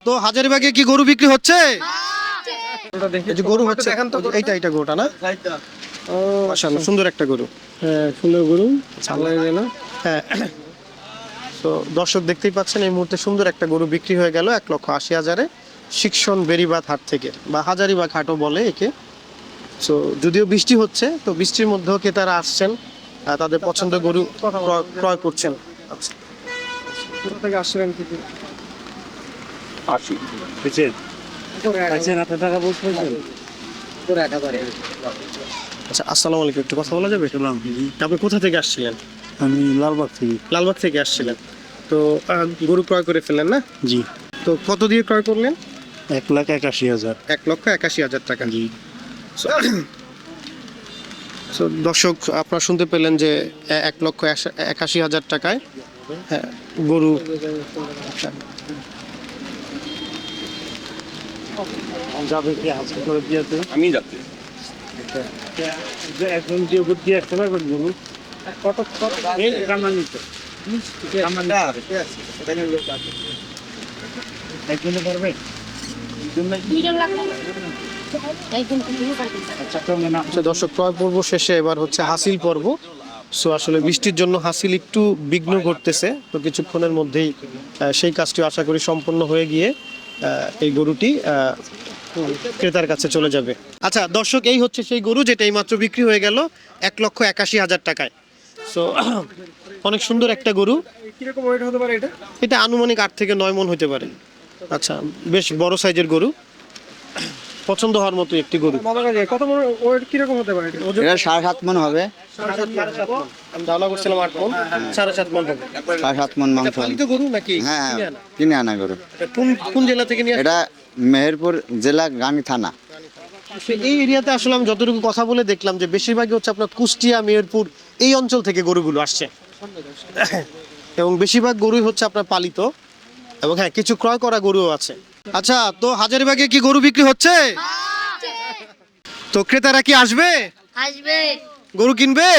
তো হাজারীবাগে কি গরু বিক্রি হচ্ছে? এই যে গরু হচ্ছে, এইটা গরুটা না? ও মাশাআল্লাহ, সুন্দর একটা গরু। হ্যাঁ, সুন্দর গরু, ভালো লাগে না? হ্যাঁ, তো দর্শক দেখতেই পাচ্ছেন এই মুহূর্তে সুন্দর একটা গরু বিক্রি হয়ে গেল 1,80,000-এ শিক্ষণ বেরিবাদ হাট থেকে, বা হাজারীবাগ হাটও বলে একে। তো যদিও বৃষ্টি হচ্ছে, তো বৃষ্টির মধ্যেও ক্রেতারা আসছেন, তাদের পছন্দের গরু ক্রয় করছেন। আচ্ছা, কোথা থেকে আসছিলেন? কি আচ্ছা, আসসালামু আলাইকুম, একটু কথা বলা যাবে? আপনি কোথা থেকে আসছিলেন? আমি লালবাগ থেকে। লালবাগ থেকে আসছিলেন, তো গরু ক্রয় করে ফেললেন না? জি। তো কত দিয়ে ক্রয় করলেন? 1,81,000। 1,81,000 টাকা। জি। তো দর্শক আপনারা শুনতে পেলেন যে 1,81,000 টাকায় হ্যাঁ গরু। যাবে কি হাসিল করে দিয়েছে? আমি যাচ্ছি। এখন যে বুদ্ধি আসতে পারবে গরু কত কত এই কামান নিতে কামান একজনে পারবে? দুইজন লাগবে। আচ্ছা দর্শক, ক্রয় পর্ব শেষে এবার হচ্ছে হাসিল পর্ব। সো আসলে বৃষ্টির জন্য হাসিল একটু বিঘ্ন ঘটতেছে, তো কিছুক্ষণের মধ্যেই সেই কাজটি আশা করি সম্পন্ন হয়ে গিয়ে এই গরুটি ক্রেতার কাছে চলে যাবে। আচ্ছা দর্শক, এই হচ্ছে সেই গরু যেটা এইমাত্র বিক্রি হয়ে গেল 1,81,000 টাকায়। সো অনেক সুন্দর একটা গরু। কিরকম ওয়েট হতে পারে এটা? এটা আনুমানিক 8 থেকে 9 মণ হতে পারে। আচ্ছা, বেশ বড় সাইজের গরু, পছন্দ হওয়ার মতো একটি গরু। কত ওয়েট কিরকম হতে পারে এটা? এটা 7.5 মণ হবে। আমি ধারণা করছিলাম 8 মণ, 7.5 মণ হবে। 7.5 মণ মাংস হবে। পালিত গরু নাকি? হ্যাঁ, কিনে আনা? কিনে আনা গরু। কোন কোন জেলা থেকে নিয়ে আসে? এটা মেহেরপুর জেলা, গাংনী থানা। এই এরিয়াতে আসলে আমি যতটুকু কথা বলে দেখলাম যে বেশিরভাগই হচ্ছে আপনার কুষ্টিয়া, মেহেরপুর এই অঞ্চল থেকে গরুগুলো আসছে, এবং বেশিরভাগ গরুই হচ্ছে আপনার পালিত, এবং হ্যাঁ কিছু ক্রয় করা গরুও আছে। আচ্ছা, তো হাজারীবাগে কি গরু বিক্রি হচ্ছে? তো ক্রেতারা কি আসবে? আসবে। গরু কিনবে?